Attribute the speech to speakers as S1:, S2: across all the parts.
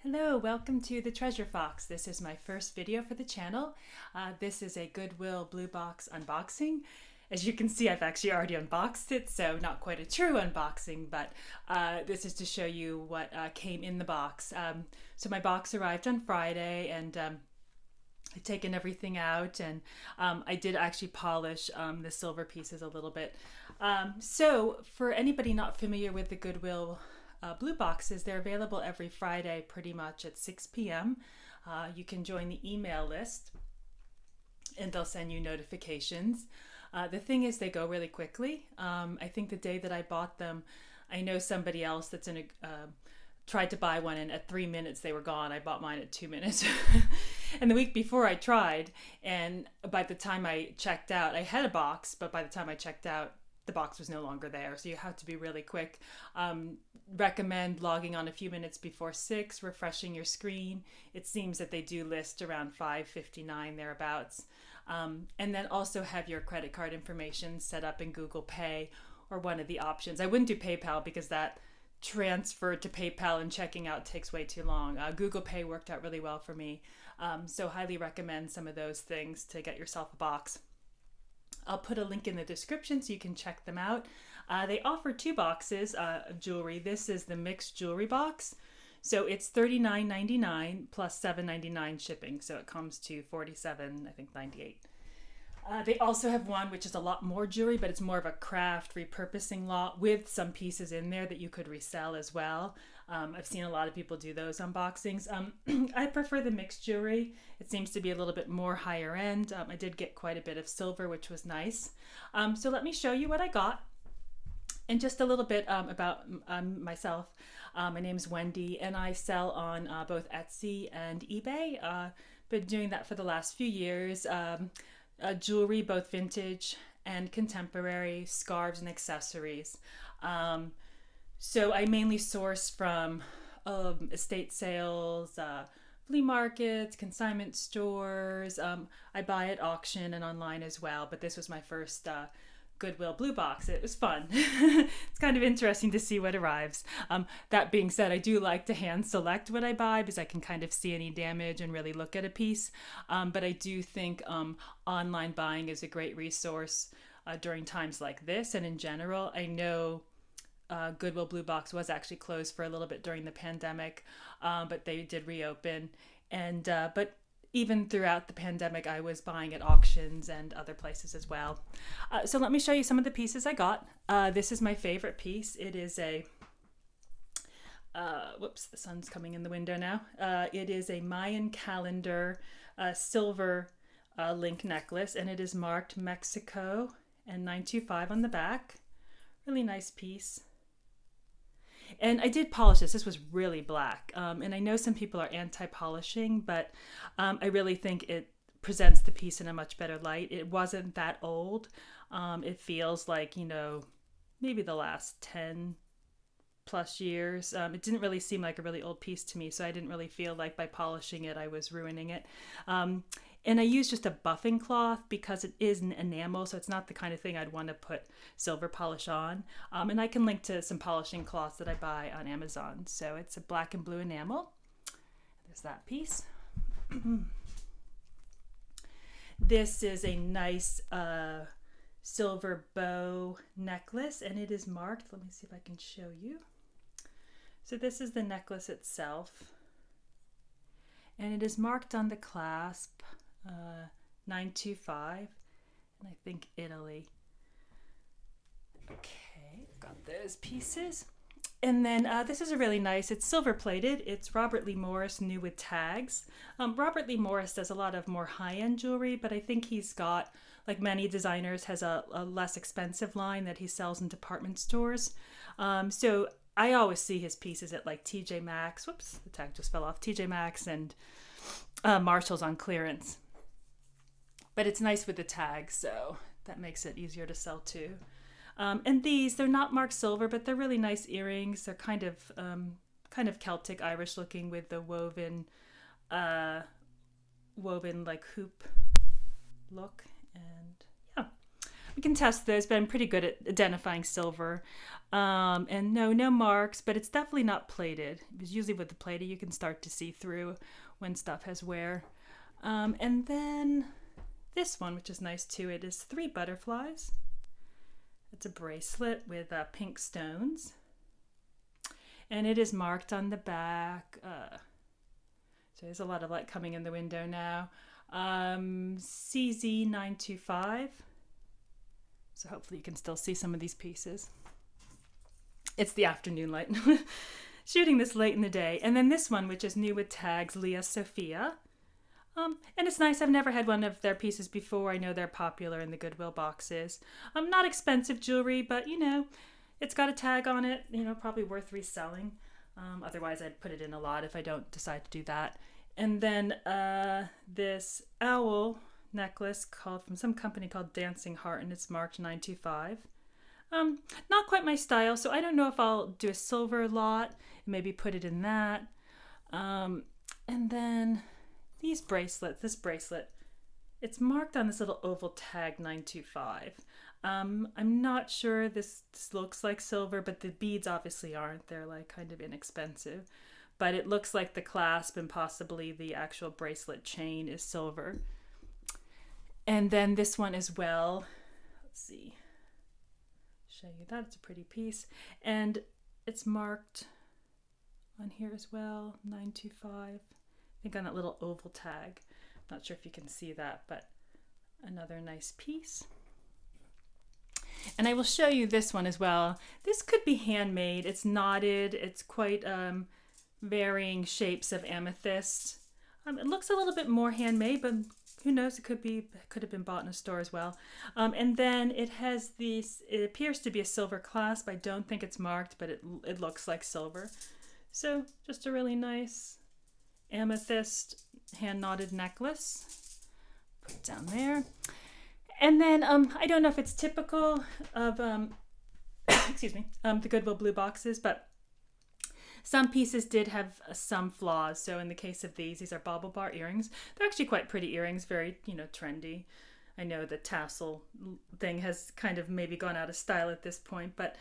S1: Hello, welcome to the Treasure Fox. This is my first video for the channel. This is a Goodwill Bluebox unboxing. As you can see, I've actually already unboxed it, so not quite a true unboxing, but this is to show you what came in the box. So my box arrived on Friday, and I've taken everything out, and I did actually polish the silver pieces a little bit. So for anybody not familiar with the Goodwill Blue Boxes, they're available every Friday pretty much at 6 p.m. You can join the email list and they'll send you notifications. The thing is, they go really quickly. I think the day that I bought them, I know somebody else that's in a tried to buy one, and at 3 minutes they were gone. I bought mine at 2 minutes. And the week before I tried, and by the time I checked out, I had a box, but by the time I checked out, the box was no longer there, so you have to be really quick. Recommend logging on a few minutes before 6, refreshing your screen. It seems that they do list around 5:59 thereabouts. And then also have your credit card information set up in Google Pay or one of the options. I wouldn't do PayPal because that transfer to PayPal and checking out takes way too long. Google Pay worked out really well for me, so highly recommend some of those things to get yourself a box. I'll put a link in the description so you can check them out. They offer 2 boxes of jewelry. This is the mixed jewelry box. So it's $39.99 plus $7.99 shipping. So it comes to $47.98. They also have one which is a lot more jewelry, but it's more of a craft repurposing lot with some pieces in there that you could resell as well. I've seen a lot of people do those unboxings. I prefer the mixed jewelry. It seems to be a little bit more higher end. I did get quite a bit of silver, which was nice. So let me show you what I got. And just a little bit about myself. My name's Wendy, and I sell on both Etsy and eBay. Been doing that for the last few years. Jewelry, both vintage and contemporary, scarves and accessories. So I mainly source from estate sales, flea markets, consignment stores. I buy at auction and online as well, but this was my first Goodwill Blue Box. It was fun. It's kind of interesting to see what arrives. That being said, I do like to hand select what I buy because I can kind of see any damage and really look at a piece. But I do think online buying is a great resource during times like this, and in general. I know Goodwill Blue Box was actually closed for a little bit during the pandemic, but they did reopen. And but even throughout the pandemic, I was buying at auctions and other places as well. So let me show you some of the pieces I got. This is my favorite piece. It is a, whoops, the sun's coming in the window now. It is a Mayan calendar silver link necklace, and it is marked Mexico and 925 on the back. Really nice piece. And I did polish this. This was really black. And I know some people are anti-polishing, but I really think it presents the piece in a much better light. It wasn't that old. It feels like, maybe the last 10 plus years. It didn't really seem like a really old piece to me, so I didn't really feel like by polishing it I was ruining it. And I use just a buffing cloth because it is an enamel, so it's not the kind of thing I'd want to put silver polish on. And I can link to some polishing cloths that I buy on Amazon. So it's a black and blue enamel. There's that piece. This is a nice silver bow necklace, and it is marked. Let me see if I can show you. So this is the necklace itself, and it is marked on the clasp 925, and I think Italy. Okay, got those pieces. And then this is a really nice, it's silver plated. It's Robert Lee Morris, new with tags. Robert Lee Morris does a lot of more high-end jewelry, but I think he's got, like many designers, has a less expensive line that he sells in department stores. So I always see his pieces at like TJ Maxx. Whoops, the tag just fell off. TJ Maxx and Marshall's on clearance. But it's nice with the tag, so that makes it easier to sell too. And they're not marked silver, but they're really nice earrings. They're kind of Celtic Irish looking with the woven like hoop look. And yeah, You can test those, but I'm pretty good at identifying silver. And no marks, but it's definitely not plated. Because usually with the plated, you can start to see through when stuff has wear. And then this one, which is nice too, it is 3 butterflies. It's a bracelet with pink stones. And it is marked on the back. So there's a lot of light coming in the window now. CZ925. So hopefully you can still see some of these pieces. It's the afternoon light. Shooting this late in the day. And then this one, which is new with tags, Lia Sophia. And it's nice. I've never had one of their pieces before. I know they're popular in the Goodwill boxes. Not expensive jewelry, but you know, it's got a tag on it, you know, probably worth reselling. Otherwise, I'd put it in a lot if I don't decide to do that. And then this owl necklace from some company called Dancing Heart, and it's marked 925. Not quite my style, so I don't know if I'll do a silver lot, maybe put it in that. And then this bracelet, it's marked on this little oval tag 925. I'm not sure this looks like silver, but the beads obviously aren't. They're like kind of inexpensive. But it looks like the clasp and possibly the actual bracelet chain is silver. And then this one as well. Let's see. Show you that. It's a pretty piece. And it's marked on here as well, 925. I think on that little oval tag. Not sure if you can see that, but another nice piece. And I will show you this one as well. This could be handmade. It's knotted. It's quite varying shapes of amethyst. It looks a little bit more handmade, but who knows? It could have been bought in a store as well. And then it has these. It appears to be a silver clasp. I don't think it's marked, but it looks like silver. So just a really nice amethyst hand knotted necklace. Put it down there. And then I don't know if it's typical of excuse me, the Goodwill Blue boxes, but some pieces did have some flaws. So in the case of these are Bauble Bar Earrings. They're actually quite pretty earrings, very, you know, trendy. I know the tassel thing has kind of maybe gone out of style at this point, but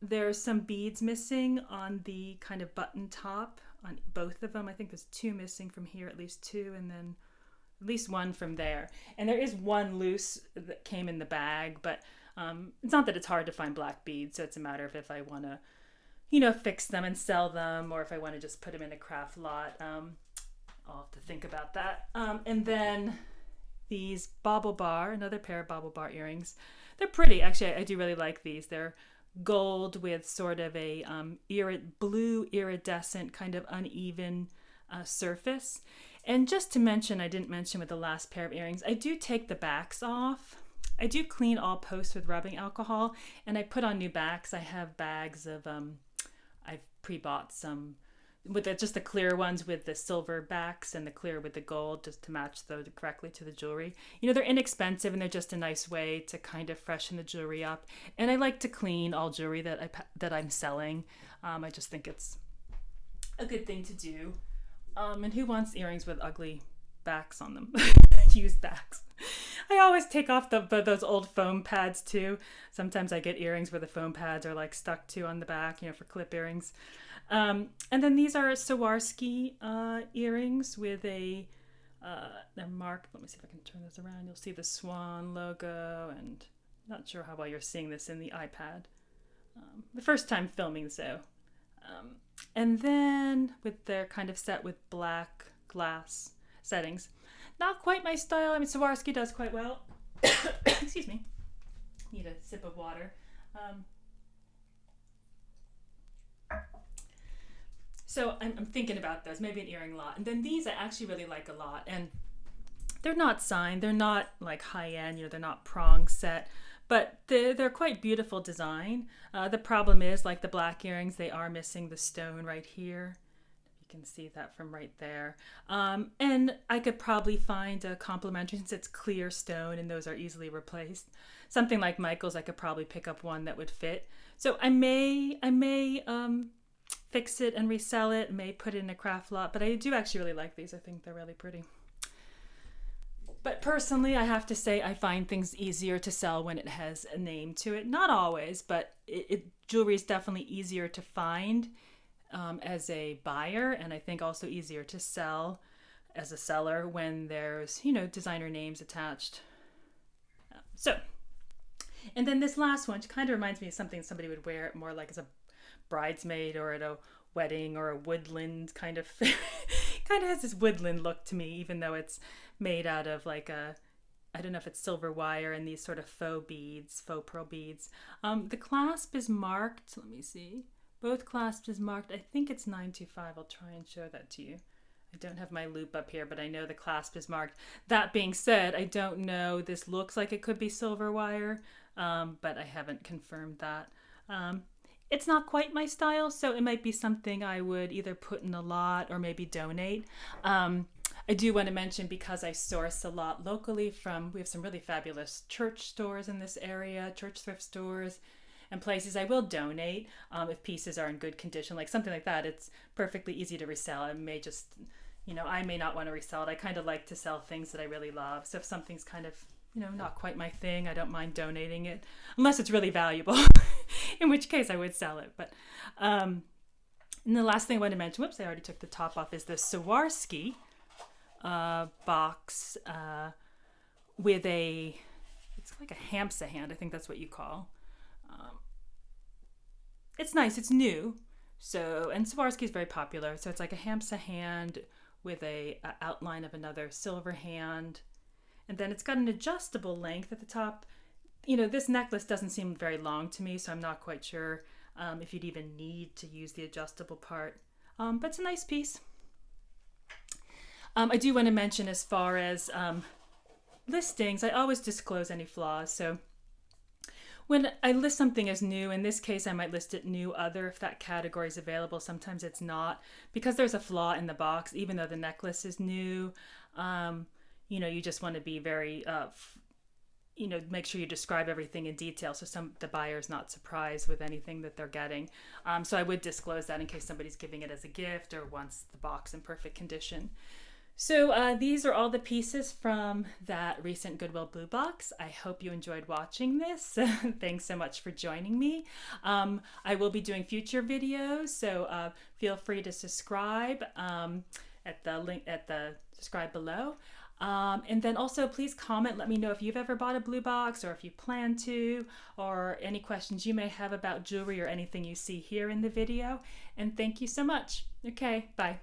S1: there's some beads missing on the kind of button top on both of them. I think there's 2 missing from here, at least 2, and then at least 1 from there. And there is 1 loose that came in the bag, but it's not that it's hard to find black beads, so it's a matter of if I want to, you know, fix them and sell them, or if I want to just put them in a craft lot. I'll have to think about that. And then these Bauble Bar, another pair of Bauble Bar earrings. They're pretty. Actually, I do really like these. They're gold with sort of a blue iridescent kind of uneven surface. And just to mention, I didn't mention with the last pair of earrings, I do take the backs off. I do clean all posts with rubbing alcohol, and I put on new backs. I have bags of, I've pre-bought some with just the clear ones with the silver backs and the clear with the gold, just to match those correctly to the jewelry. You know, they're inexpensive and they're just a nice way to kind of freshen the jewelry up. And I like to clean all jewelry that I'm selling. I just think it's a good thing to do. And who wants earrings with ugly backs on them? Used backs. I always take off those old foam pads too. Sometimes I get earrings where the foam pads are like stuck to on the back, you know, for clip earrings. And then these are Swarovski earrings with they're marked. Let me see if I can turn this around. You'll see the swan logo, and I'm not sure how well you're seeing this in the iPad. The first time filming, so. And then they're kind of set with black glass settings. Not quite my style. I mean, Swarovski does quite well. Excuse me. Need a sip of water. So I'm thinking about those, maybe an earring lot. And then these I actually really like a lot. And they're not signed. They're not like high end, you know, they're not prong set. But they're quite beautiful design. The problem is, like the black earrings, they are missing the stone right here. You can see that from right there. And I could probably find a complimentary, since it's clear stone and those are easily replaced. Something like Michael's, I could probably pick up one that would fit. So I may fix it and resell it, may put it in a craft lot, but I do actually really like these. I think they're really pretty. But personally, I have to say I find things easier to sell when it has a name to it. Not always, but jewelry is definitely easier to find as a buyer, and I think also easier to sell as a seller when there's, you know, designer names attached. So, and then this last one kind of reminds me of something somebody would wear more like as a bridesmaid or at a wedding or a woodland kind of kind of has this woodland look to me, even though it's made out of like a, I don't know if it's silver wire and these sort of faux beads, faux pearl beads. The clasp is marked. Let me see. Both clasps is marked. I think it's 925. I'll try and show that to you. I don't have my loop up here, but I know the clasp is marked. That being said, I don't know. This looks like it could be silver wire, but I haven't confirmed that. It's not quite my style, so it might be something I would either put in a lot or maybe donate. I do want to mention, because I source a lot locally from, we have some really fabulous church stores in this area, church thrift stores and places, I will donate if pieces are in good condition, like something like that. It's perfectly easy to resell. I may just, you know, I may not want to resell it. I kind of like to sell things that I really love. So if something's kind of, you know, not quite my thing, I don't mind donating it, unless it's really valuable, in which case I would sell it. But and the last thing I want to mention, whoops, I already took the top off, is the Swarovski box with a, it's like a hamsa hand, I think that's what you call. It's nice, it's new. So, and Swarovski is very popular. So it's like a hamsa hand with a outline of another silver hand. And then it's got an adjustable length at the top. You know, this necklace doesn't seem very long to me, so I'm not quite sure if you'd even need to use the adjustable part. But it's a nice piece. I do want to mention, as far as listings, I always disclose any flaws. So when I list something as new, in this case I might list it new other if that category is available. Sometimes it's not, because there's a flaw in the box, even though the necklace is new. You know, you just want to be very, you know, make sure you describe everything in detail so the buyer's not surprised with anything that they're getting. So I would disclose that in case somebody's giving it as a gift or wants the box in perfect condition. So these are all the pieces from that recent Goodwill Blue Box. I hope you enjoyed watching this. Thanks so much for joining me. I will be doing future videos, so feel free to subscribe at the link at the subscribe below. And then also please comment, let me know if you've ever bought a blue box or if you plan to, or any questions you may have about jewelry or anything you see here in the video. And thank you so much. Okay, bye.